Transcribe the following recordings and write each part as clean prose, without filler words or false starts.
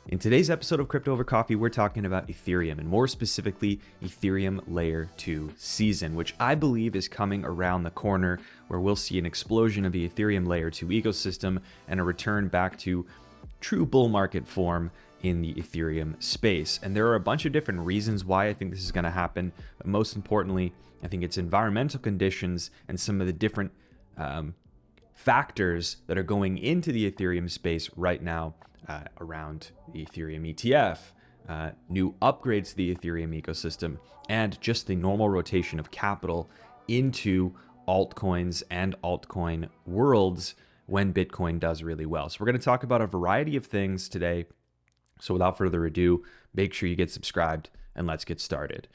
In today's episode of Crypto Over Coffee, we're talking about Ethereum, and more specifically, Ethereum Layer 2 season, which I believe is coming around the corner, where we'll see an explosion of the Ethereum Layer 2 ecosystem and a return back to true bull market form in the Ethereum space. And there are a bunch of different reasons why I think this is going to happen, but most importantly, I think it's environmental conditions and some of the different factors that are going into the Ethereum space right now around the Ethereum ETF, new upgrades to the Ethereum ecosystem, and just the normal rotation of capital into altcoins and altcoin worlds when Bitcoin does really well. So we're going to talk about a variety of things today. So without further ado, make sure you get subscribed and let's get started.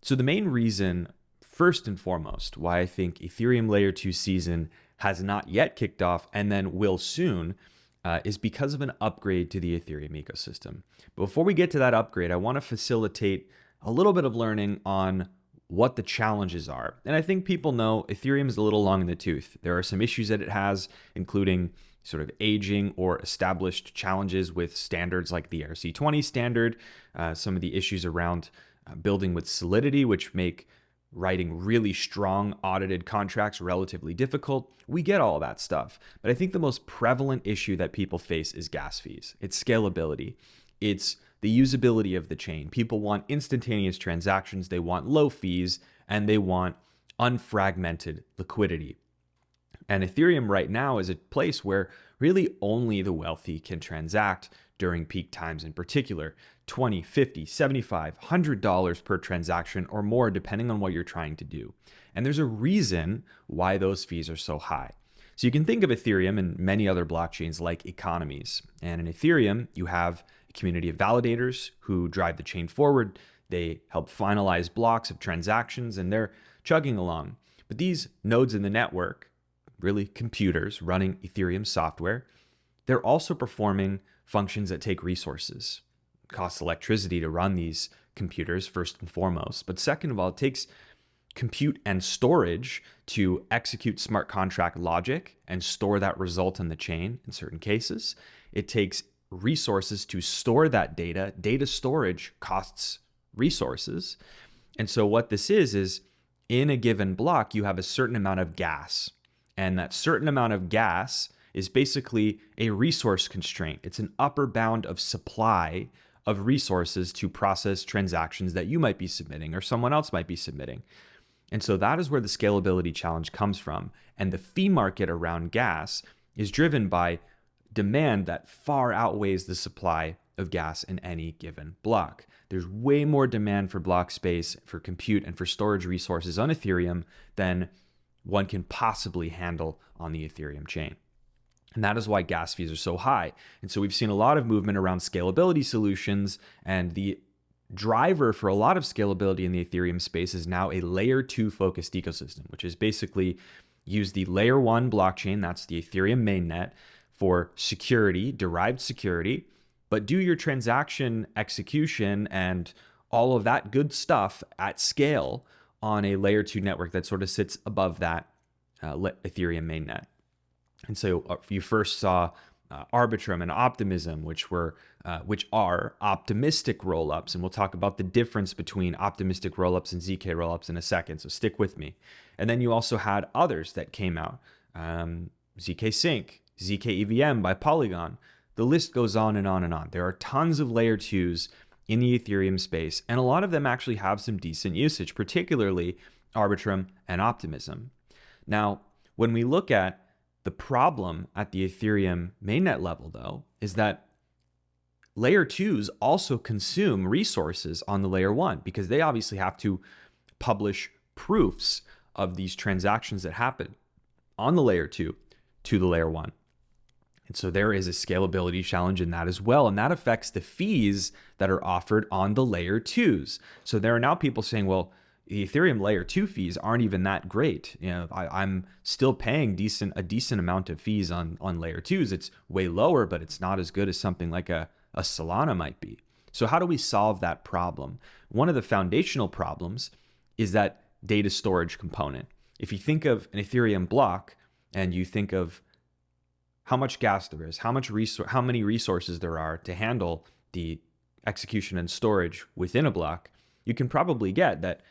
So the main reason, first and foremost, why I think Ethereum Layer 2 season has not yet kicked off and then will soon is because of an upgrade to the Ethereum ecosystem. But before we get to that upgrade, I want to facilitate a little bit of learning on what the challenges are. And I think people know Ethereum is a little long in the tooth. There are some issues that it has, including sort of aging or established challenges with standards like the ERC20 standard, some of the issues around building with Solidity, which make writing really strong audited contracts relatively difficult. We get all that stuff. But I think the most prevalent issue that people face is gas fees. It's scalability. It's the usability of the chain. People want instantaneous transactions, they want low fees, and they want unfragmented liquidity. And Ethereum right now is a place where really only the wealthy can transact during peak times, in particular, $20, $50, $75, $100 per transaction or more, depending on what you're trying to do. And there's a reason why those fees are so high. So you can think of Ethereum and many other blockchains like economies. And in Ethereum, you have a community of validators who drive the chain forward. They help finalize blocks of transactions and they're chugging along. But these nodes in the network, really computers running Ethereum software, they're also performing functions that take resources. It costs electricity to run these computers, first and foremost. But second of all, it takes compute and storage to execute smart contract logic and store that result in the chain in certain cases. It takes resources to store that data. Data storage costs resources. And so what this is in a given block, you have a certain amount of gas. And that certain amount of gas is basically a resource constraint. It's an upper bound of supply of resources to process transactions that you might be submitting or someone else might be submitting. And so that is where the scalability challenge comes from. And the fee market around gas is driven by demand that far outweighs the supply of gas in any given block. There's way more demand for block space, for compute, and for storage resources on Ethereum than one can possibly handle on the Ethereum chain. And that is why gas fees are so high. And so we've seen a lot of movement around scalability solutions, and the driver for a lot of scalability in the Ethereum space is now a layer 2 focused ecosystem, which is basically use the layer 1 blockchain, that's the Ethereum mainnet, for security, derived security, but do your transaction execution and all of that good stuff at scale on a layer 2 network that sort of sits above that Ethereum mainnet. And so you first saw Arbitrum and Optimism, which are optimistic rollups, and we'll talk about the difference between optimistic rollups and ZK rollups in a second. So stick with me. And then you also had others that came out: ZK Sync, ZK EVM by Polygon. The list goes on and on and on. There are tons of layer 2s in the Ethereum space, and a lot of them actually have some decent usage, particularly Arbitrum and Optimism. Now, when we look at the problem at the Ethereum mainnet level, though, is that layer 2s also consume resources on the layer 1 because they obviously have to publish proofs of these transactions that happen on the layer 2 to the layer 1. And so there is a scalability challenge in that as well. And that affects the fees that are offered on the layer 2s. So there are now people saying, well, the Ethereum layer 2 fees aren't even that great. You know, I'm still paying a decent amount of fees on layer 2s. It's way lower, but it's not as good as something like a Solana might be. So how do we solve that problem? One of the foundational problems is that data storage component. If you think of an Ethereum block and you think of how much gas there is, how many resources there are to handle the execution and storage within a block, you can probably get that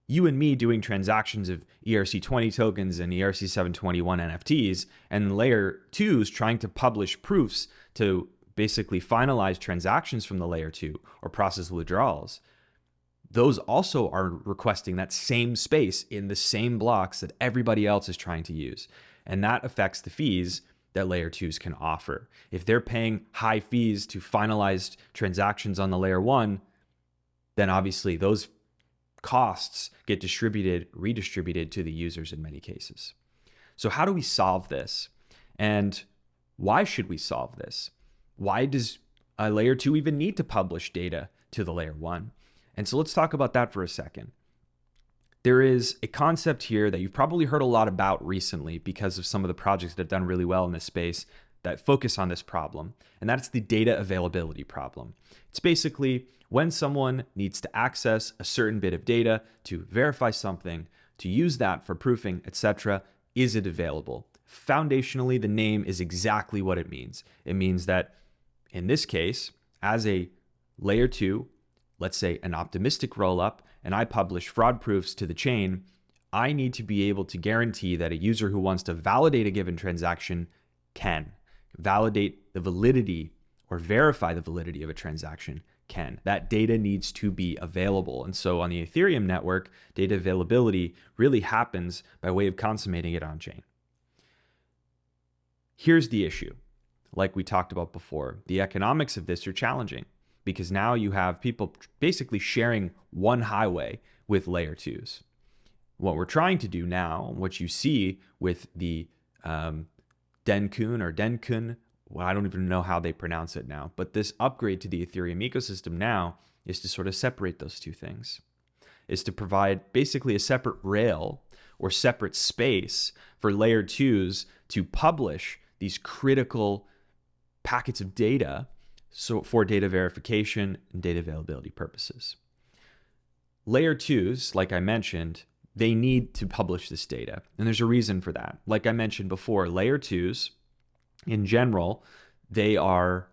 you and me doing transactions of ERC20 tokens and ERC721 NFTs, and layer 2s trying to publish proofs to basically finalize transactions from the layer 2 or process withdrawals. Those also are requesting that same space in the same blocks that everybody else is trying to use. And that affects the fees that layer 2s can offer. If they're paying high fees to finalize transactions on the layer 1, then obviously those costs get redistributed to the users in many cases. So how do we solve this? And why should we solve this? Why does a layer 2 even need to publish data to the layer 1? And so let's talk about that for a second. There is a concept here that you've probably heard a lot about recently because of some of the projects that have done really well in this space that focus on this problem, and that's the data availability problem. It's basically when someone needs to access a certain bit of data to verify something, to use that for proofing, etc., is it available? Foundationally, the name is exactly what it means. It means that in this case, as a layer 2, let's say an optimistic rollup, and I publish fraud proofs to the chain, I need to be able to guarantee that a user who wants to validate a given transaction can validate the validity or verify the validity of a transaction can. That data needs to be available. And so on the Ethereum network, data availability really happens by way of consummating it on chain. Here's the issue. Like we talked about before, the economics of this are challenging because now you have people basically sharing one highway with layer 2s. What we're trying to do now, what you see with the Dencun, well, I don't even know how they pronounce it now, but this upgrade to the Ethereum ecosystem now is to sort of separate those two things, is to provide basically a separate rail or separate space for layer 2s to publish these critical packets of data so for data verification and data availability purposes. Layer 2s, like I mentioned, they need to publish this data, and there's a reason for that. Like I mentioned before, layer 2s, in general, they are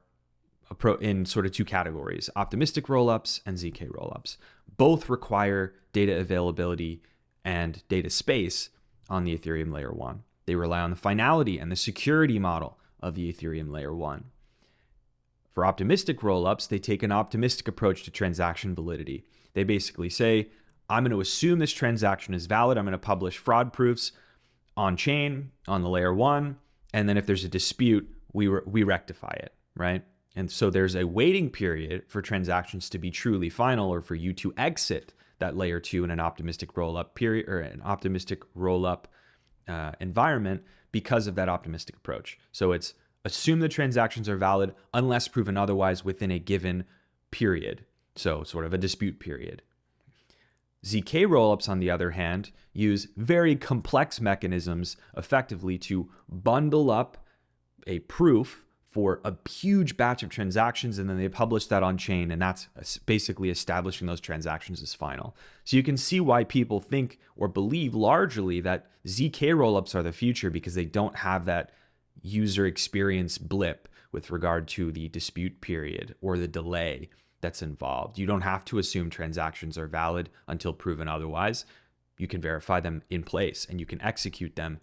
in sort of two categories, optimistic rollups and ZK rollups. Both require data availability and data space on the Ethereum layer 1. They rely on the finality and the security model of the Ethereum layer 1. For optimistic rollups, they take an optimistic approach to transaction validity. They basically say, I'm going to assume this transaction is valid. I'm going to publish fraud proofs on chain, on the layer 1, and then if there's a dispute, we rectify it, right? And so there's a waiting period for transactions to be truly final or for you to exit that layer 2 in an optimistic rollup period or an optimistic rollup environment because of that optimistic approach. So it's assume the transactions are valid unless proven otherwise within a given period. So sort of a dispute period. ZK rollups, on the other hand, use very complex mechanisms effectively to bundle up a proof for a huge batch of transactions, and then they publish that on chain, and that's basically establishing those transactions as final. So you can see why people think or believe largely that ZK rollups are the future because they don't have that user experience blip with regard to the dispute period or the delay that's involved. You don't have to assume transactions are valid until proven otherwise. You can verify them in place and you can execute them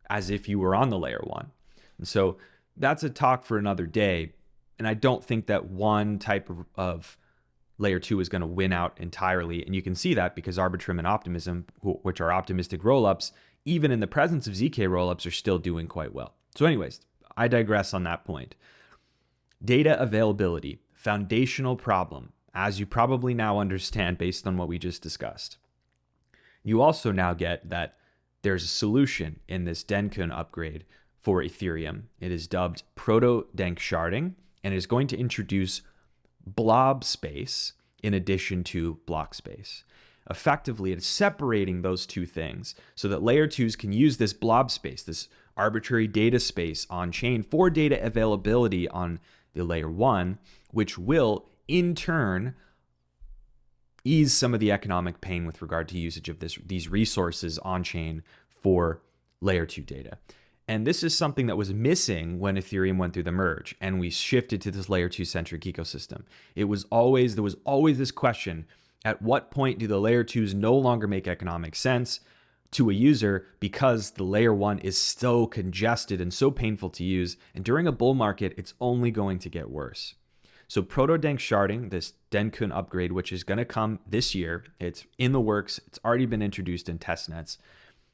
as if you were on the layer 1. And so that's a talk for another day. And I don't think that one type of layer 2 is going to win out entirely. And you can see that because Arbitrum and Optimism, which are optimistic rollups, even in the presence of ZK rollups, are still doing quite well. So anyways, I digress on that point. Data availability, foundational problem, as you probably now understand based on what we just discussed. You also now get that there's a solution in this Dencun upgrade for Ethereum. It is dubbed proto-denk sharding, and is going to introduce blob space in addition to block space. Effectively, it's separating those two things so that layer 2s can use this blob space, this arbitrary data space on chain for data availability on the layer 1, which will in turn ease some of the economic pain with regard to usage of these resources on chain for layer 2 data. And this is something that was missing when Ethereum went through the merge and we shifted to this layer 2 centric ecosystem. There was always this question, at what point do the layer 2s no longer make economic sense to a user because the layer 1 is so congested and so painful to use, and during a bull market it's only going to get worse. So proto-dank sharding, this Dencun upgrade, which is going to come this year, it's in the works, it's already been introduced in testnets.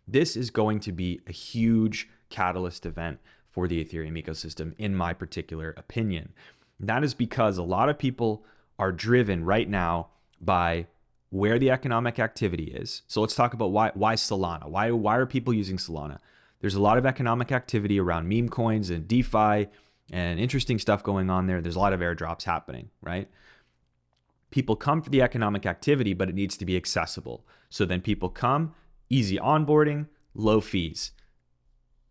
This is going to be a huge catalyst event for the Ethereum ecosystem, in my particular opinion. That is because a lot of people are driven right now by where the economic activity is. So let's talk about why Solana. Why are people using Solana? There's a lot of economic activity around meme coins and DeFi and interesting stuff going on there. There's a lot of airdrops happening, right? People come for the economic activity, but it needs to be accessible. So then people come, easy onboarding, low fees.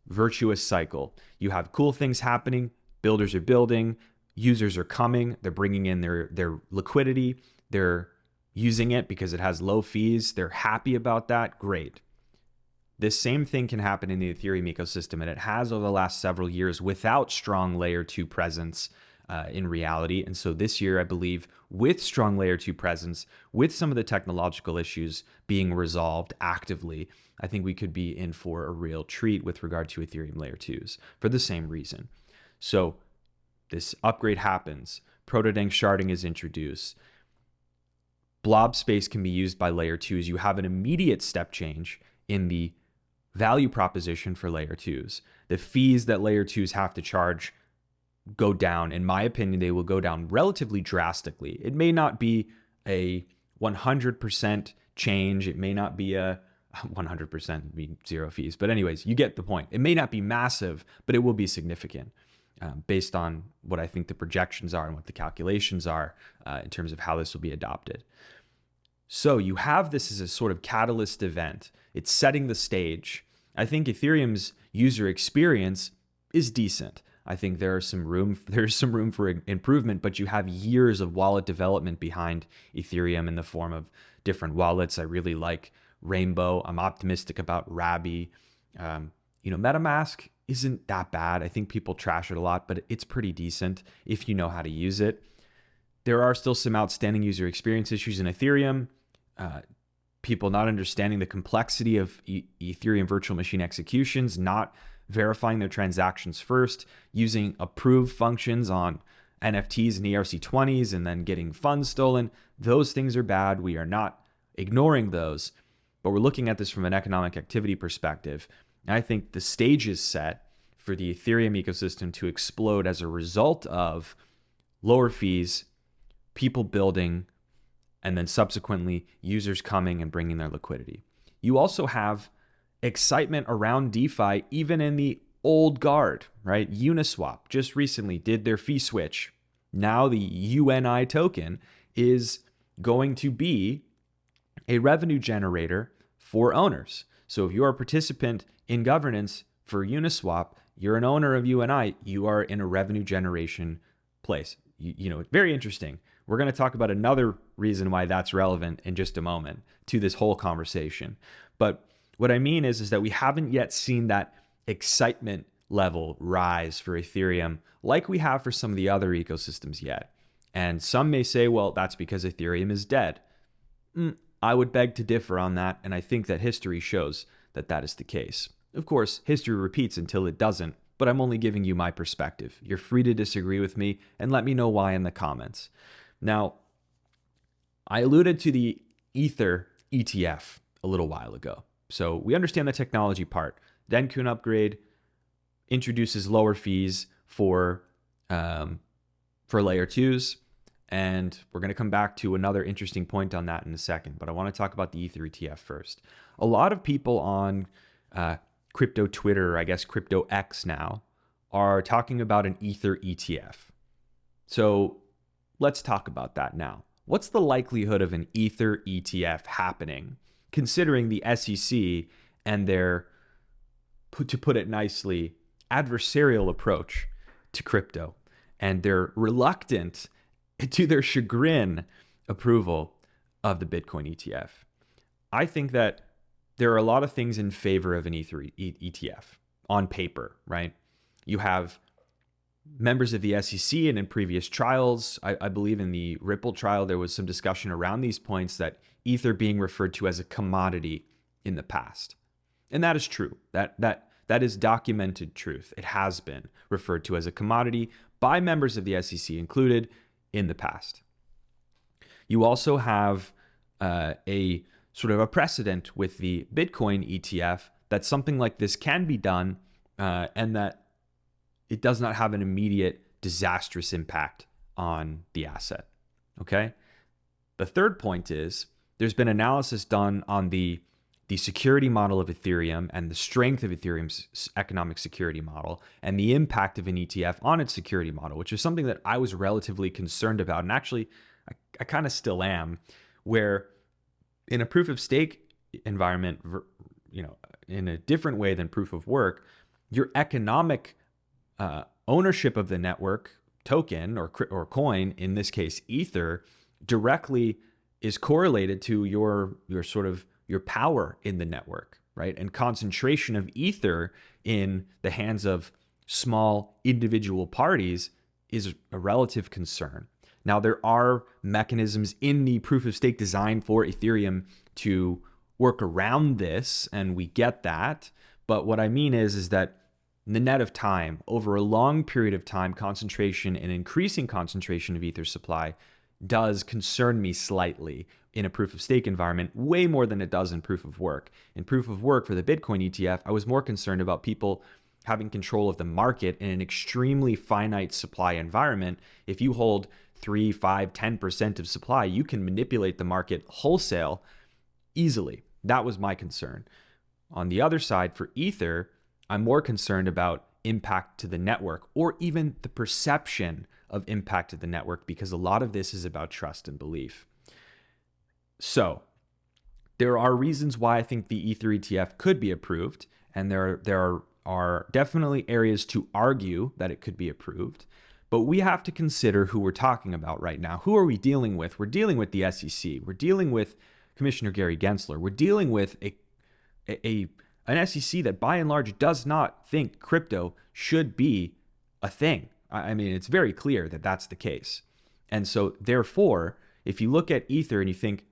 Virtuous cycle. You have cool things happening, builders are building, users are coming, they're bringing in their liquidity, they're using it because it has low fees, they're happy about that, great. This same thing can happen in the Ethereum ecosystem, and it has over the last several years without strong layer 2 presence in reality. And so this year, I believe, with strong layer 2 presence, with some of the technological issues being resolved actively, I think we could be in for a real treat with regard to Ethereum layer 2s for the same reason. So this upgrade happens, proto-dank sharding is introduced, blob space can be used by layer 2s. You have an immediate step change in the value proposition for layer 2s. The fees that layer 2s have to charge go down. In my opinion, they will go down relatively drastically. It may not be a 100% change. It may not be a 100% mean zero fees. But anyways, you get the point. It may not be massive, but it will be significant based on what I think the projections are and what the calculations are in terms of how this will be adopted. So you have this as a sort of catalyst event. It's setting the stage. I think Ethereum's user experience is decent. I think there's some room for improvement, but you have years of wallet development behind Ethereum in the form of different wallets. I really like Rainbow. I'm optimistic about Rabby. MetaMask isn't that bad. I think people trash it a lot, but it's pretty decent if you know how to use it. There are still some outstanding user experience issues in Ethereum. People not understanding the complexity of Ethereum virtual machine executions, not verifying their transactions first, using approve functions on NFTs and ERC20s, and then getting funds stolen. Those things are bad. We are not ignoring those, but we're looking at this from an economic activity perspective. And I think the stage is set for the Ethereum ecosystem to explode as a result of lower fees, people building, and then subsequently users coming and bringing their liquidity. You also have excitement around DeFi, even in the old guard, right? Uniswap just recently did their fee switch. Now the UNI token is going to be a revenue generator for owners. So if you are a participant in governance for Uniswap, you're an owner of UNI, you are in a revenue generation place. Very interesting. We're going to talk about another reason why that's relevant in just a moment to this whole conversation. But what I mean is that we haven't yet seen that excitement level rise for Ethereum like we have for some of the other ecosystems yet. And some may say, well, that's because Ethereum is dead. I would beg to differ on that, and I think that history shows that that is the case. Of course, history repeats until it doesn't, but I'm only giving you my perspective. You're free to disagree with me and let me know why in the comments. Now, I alluded to the Ether ETF a little while ago. So we understand the technology part. Dencun Upgrade introduces lower fees for layer 2s. And we're going to come back to another interesting point on that in a second. But I want to talk about the Ether ETF first. A lot of people on crypto Twitter, I guess crypto X now, are talking about an Ether ETF. So let's talk about that now. What's the likelihood of an Ether ETF happening, considering the SEC and their, to put it nicely, adversarial approach to crypto and their reluctant, to their chagrin, approval of the Bitcoin ETF? I think that there are a lot of things in favor of an Ether ETF. on paper, right? You have members of the SEC, and in previous trials, I believe in the Ripple trial, there was some discussion around these points that Ether being referred to as a commodity in the past. And that is true. That is documented truth. It has been referred to as a commodity by members of the SEC included in the past. You also have a sort of a precedent with the Bitcoin ETF that something like this can be done and that it does not have an immediate disastrous impact on the asset. Okay. The third point is there's been analysis done on the security model of Ethereum and the strength of Ethereum's economic security model and the impact of an ETF on its security model, which is something that I was relatively concerned about. And actually, I kind of still am, where in a proof of stake environment, in a different way than proof of work, your economic ownership of the network token or coin, in this case Ether, directly is correlated to your power in the network, right? And concentration of Ether in the hands of small individual parties is a relative concern. Now, there are mechanisms in the proof of stake design for Ethereum to work around this, and we get that. But what I mean is that the net of time, over a long period of time, concentration and increasing concentration of Ether supply does concern me slightly in a proof of stake environment, way more than it does in proof of work. In proof of work for the Bitcoin ETF, I was more concerned about people having control of the market in an extremely finite supply environment. If you hold 3, 5, 10% of supply, you can manipulate the market wholesale easily. That was my concern. On the other side, for Ether, I'm more concerned about impact to the network, or even the perception of impact to the network, because a lot of this is about trust and belief. So there are reasons why I think the Ether ETF could be approved, and there are definitely areas to argue that it could be approved. But we have to consider who we're talking about right now. Who are we dealing with? We're dealing with the SEC. We're dealing with Commissioner Gary Gensler. We're dealing with an SEC that by and large does not think crypto should be a thing. I mean, it's very clear that that's the case. And so therefore, if you look at Ether and you think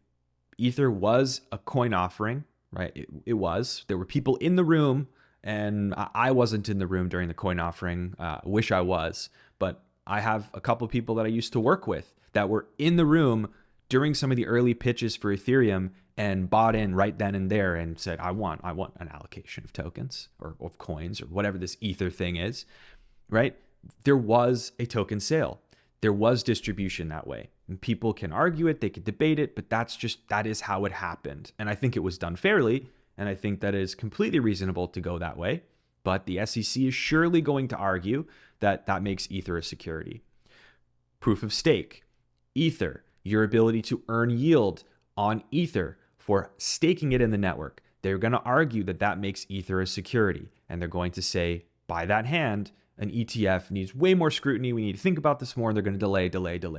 Ether was a coin offering, right? It was. There were people in the room, and I wasn't in the room during the coin offering. Wish I was, but I have a couple of people that I used to work with that were in the room during some of the early pitches for Ethereum and bought in right then and there and said, I want an allocation of tokens or of coins or whatever this Ether thing is, right? There was a token sale. There was distribution that way. And people can argue it, they could debate it, but that is how it happened. And I think it was done fairly, and I think that it is completely reasonable to go that way. But the SEC is surely going to argue that that makes Ether a security. Proof of stake, Ether, your ability to earn yield on Ether for staking it in the network. They're going to argue that that makes Ether a security. And they're going to say, by that hand, an ETF needs way more scrutiny. We need to think about this more. And they're going to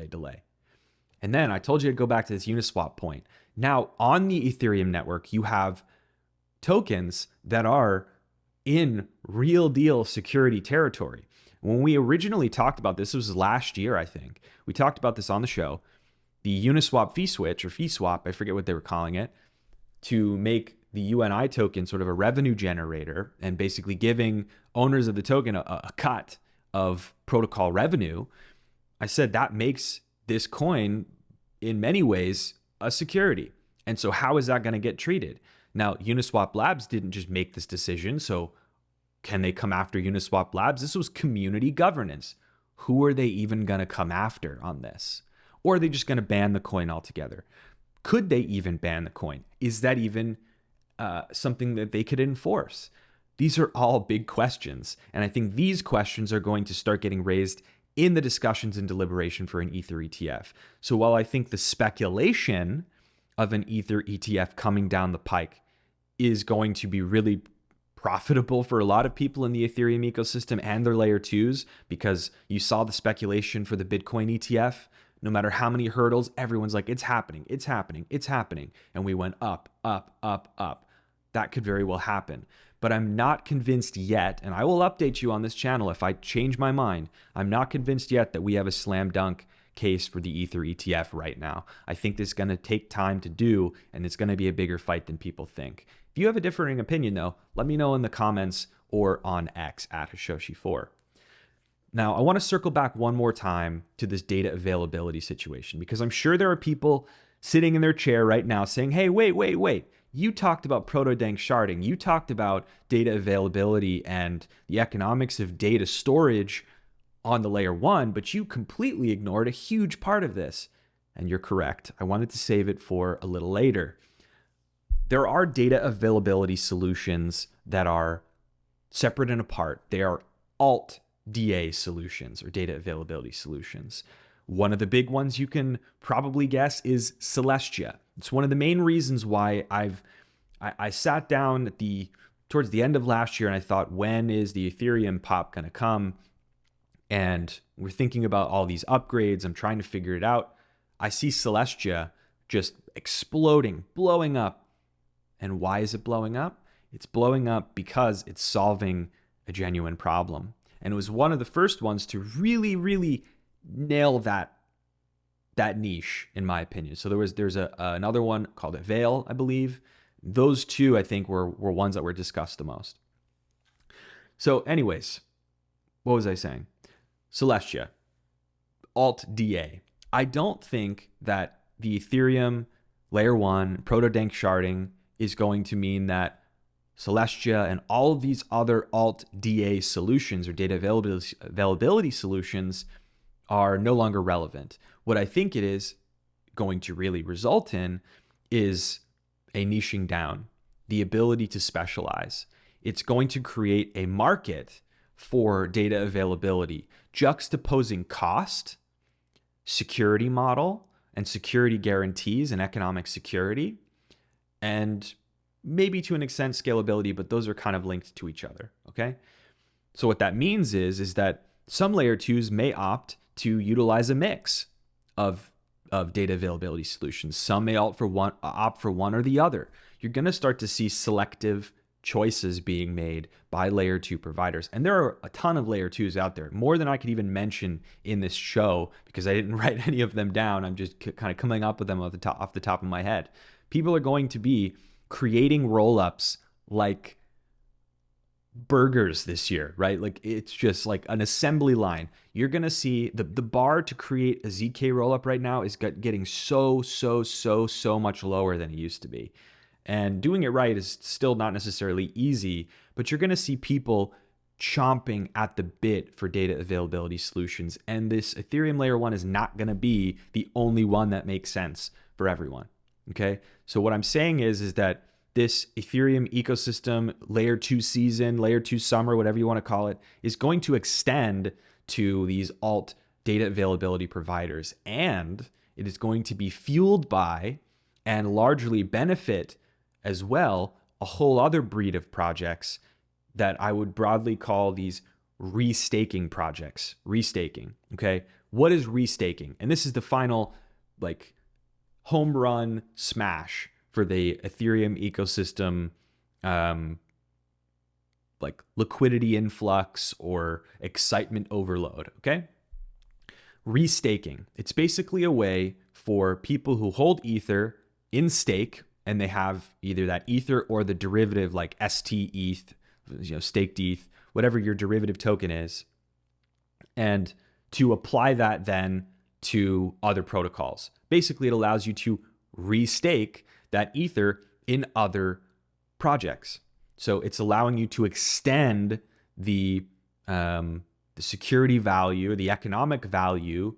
delay. And then I told you to go back to this Uniswap point. Now, on the Ethereum network, you have tokens that are in real deal security territory. When we originally talked about this was last year, I think. We talked about this on the show. The Uniswap fee switch or fee swap, I forget what they were calling it, to make the UNI token sort of a revenue generator and basically giving owners of the token a cut of protocol revenue. I said that makes this coin in many ways a security. And so how is that going to get treated? Now, Uniswap Labs didn't just make this decision. So can they come after Uniswap Labs? This was community governance. Who are they even going to come after on this? Or are they just going to ban the coin altogether? Could they even ban the coin? Is that even something that they could enforce? These are all big questions. And I think these questions are going to start getting raised in the discussions and deliberation for an Ether ETF. So while I think the speculation of an Ether ETF coming down the pike is going to be really profitable for a lot of people in the Ethereum ecosystem and their layer twos, because you saw the speculation for the Bitcoin ETF. No matter how many hurdles, everyone's like, it's happening. And we went up. That could very well happen. but I'm not convinced yet, and I will update you on this channel if I change my mind. I'm not convinced yet that we have a slam dunk case for the Ether ETF right now. I think this is going to take time to do, and it's going to be a bigger fight than people think. If you have a differing opinion, though, let me know in the comments or on X at Hashoshi4. Now, I want to circle back one more time to this data availability situation, because I'm sure there are people sitting in their chair right now saying, hey, wait. You talked about proto-dank sharding. You talked about data availability and the economics of data storage on the layer 1, but you completely ignored a huge part of this. And you're correct. I wanted to save it for a little later. There are data availability solutions that are separate and apart. They are alt DA solutions or data availability solutions. One of the big ones you can probably guess is Celestia. It's one of the main reasons why I sat down towards the end of last year and I thought, when is the Ethereum pop going to come? And we're thinking about all these upgrades. I'm trying to figure it out. I see Celestia just exploding, blowing up. And why is it blowing up? It's blowing up because it's solving a genuine problem. And it was one of the first ones to really nail that niche, in my opinion. So there's another one called Veil, I believe. Those two, I think, were ones that were discussed the most. So anyways, what was I saying? Celestia, alt DA. I don't think that the Ethereum layer 1 proto-dank sharding is going to mean that Celestia and all of these other alt DA solutions or data availability solutions are no longer relevant. What I think it is going to really result in is a niching down, the ability to specialize. It's going to create a market for data availability, juxtaposing cost, security model, and security guarantees and economic security, and maybe to an extent scalability, but those are kind of linked to each other, okay? So what that means is that some layer 2s may opt to utilize a mix of data availability solutions. Some may opt for one or the other. You're going to start to see selective choices being made by layer 2 providers. And there are a ton of layer 2s out there, more than I could even mention in this show, because I didn't write any of them down. I'm just kind of coming up with them off the top of my head. People are going to be creating rollups like burgers this year, right? Like it's just like an assembly line. You're going to see the bar to create a ZK rollup right now is getting so much lower than it used to be. And doing it right is still not necessarily easy, but you're going to see people chomping at the bit for data availability solutions. And this Ethereum layer 1 is not going to be the only one that makes sense for everyone. Okay. So what I'm saying is that this Ethereum ecosystem layer 2 season, layer 2 summer, whatever you want to call it, is going to extend to these alt data availability providers. And it is going to be fueled by and largely benefit as well a whole other breed of projects that I would broadly call these restaking projects. Restaking. Okay. What is restaking? And this is the final like home run smash for the Ethereum ecosystem, like liquidity influx or excitement overload, okay? Restaking, it's basically a way for people who hold Ether in stake, and they have either that Ether or the derivative like ST ETH, staked ETH, whatever your derivative token is, and to apply that then to other protocols. Basically, it allows you to restake that Ether in other projects. So it's allowing you to extend the security value, the economic value,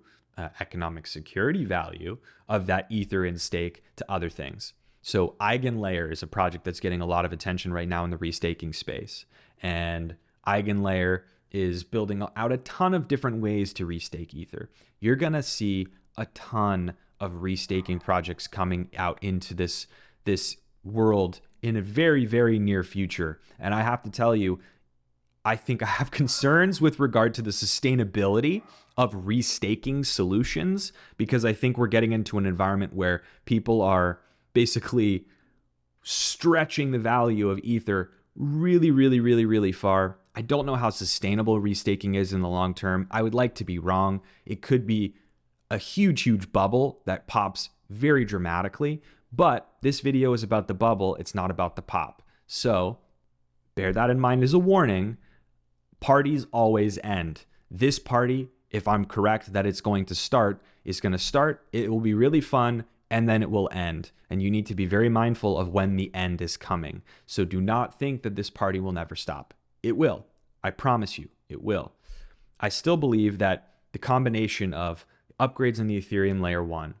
economic security value of that Ether in stake to other things. So Eigenlayer is a project that's getting a lot of attention right now in the restaking space. And Eigenlayer is building out a ton of different ways to restake Ether. You're going to see a ton of restaking projects coming out into this world in a very near future. And I have to tell you, I think I have concerns with regard to the sustainability of restaking solutions, because I think we're getting into an environment where people are basically stretching the value of Ether really, really, really, really far. I don't know how sustainable restaking is in the long term. I would like to be wrong. It could be a huge, huge bubble that pops very dramatically, but this video is about the bubble. It's not about the pop. So bear that in mind as a warning. Parties always end. This party, if I'm correct that it's going to start, is going to start. It will be really fun, and then it will end. And you need to be very mindful of when the end is coming. So do not think that this party will never stop. It will. I promise you, it will. I still believe that the combination of upgrades in the Ethereum layer 1,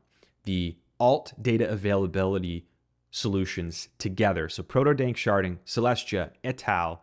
the alt data availability solutions together, so proto-dank sharding, Celestia, ETH L2,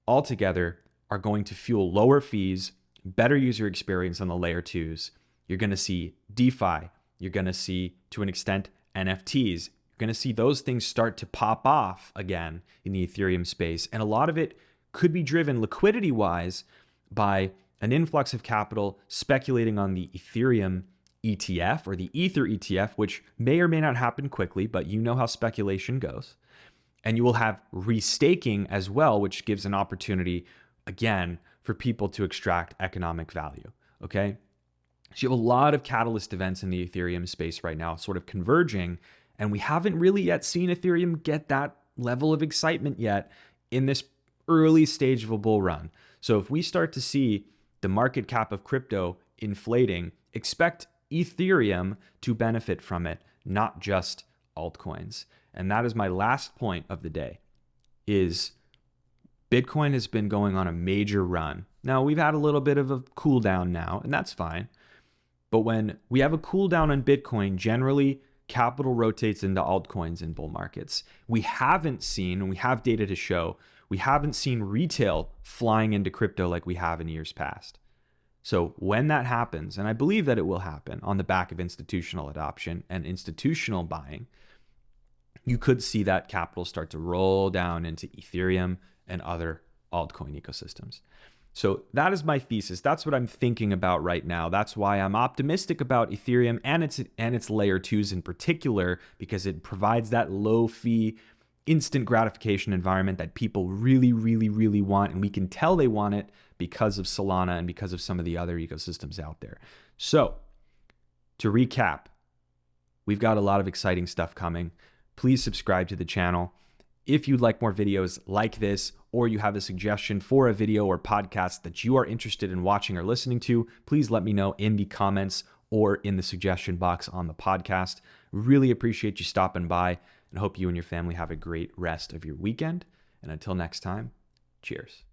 all together are going to fuel lower fees, better user experience on the layer 2s. You're going to see DeFi. You're going to see, to an extent, NFTs. You're going to see those things start to pop off again in the Ethereum space. And a lot of it could be driven liquidity-wise by an influx of capital speculating on the Ethereum ETF or the Ether ETF, which may or may not happen quickly, but you know how speculation goes. And you will have restaking as well, which gives an opportunity, again, for people to extract economic value, okay? So you have a lot of catalyst events in the Ethereum space right now sort of converging, and we haven't really yet seen Ethereum get that level of excitement yet in this early stage of a bull run. So if we start to see the market cap of crypto inflating, expect Ethereum to benefit from it, not just altcoins. And that is my last point of the day, is Bitcoin has been going on a major run. Now, we've had a little bit of a cool down now, and that's fine. But when we have a cool down on Bitcoin, generally capital rotates into altcoins in bull markets. We haven't seen, and we have data to show, we haven't seen retail flying into crypto like we have in years past. So when that happens, and I believe that it will happen on the back of institutional adoption and institutional buying, you could see that capital start to roll down into Ethereum and other altcoin ecosystems. So that is my thesis. That's what I'm thinking about right now. That's why I'm optimistic about Ethereum and its layer 2s in particular, because it provides that low fee, instant gratification environment that people really, really, really want. And we can tell they want it because of Solana and because of some of the other ecosystems out there. So to recap, we've got a lot of exciting stuff coming. Please subscribe to the channel. If you'd like more videos like this, or you have a suggestion for a video or podcast that you are interested in watching or listening to, please let me know in the comments or in the suggestion box on the podcast. Really appreciate you stopping by, and hope you and your family have a great rest of your weekend. And until next time, cheers.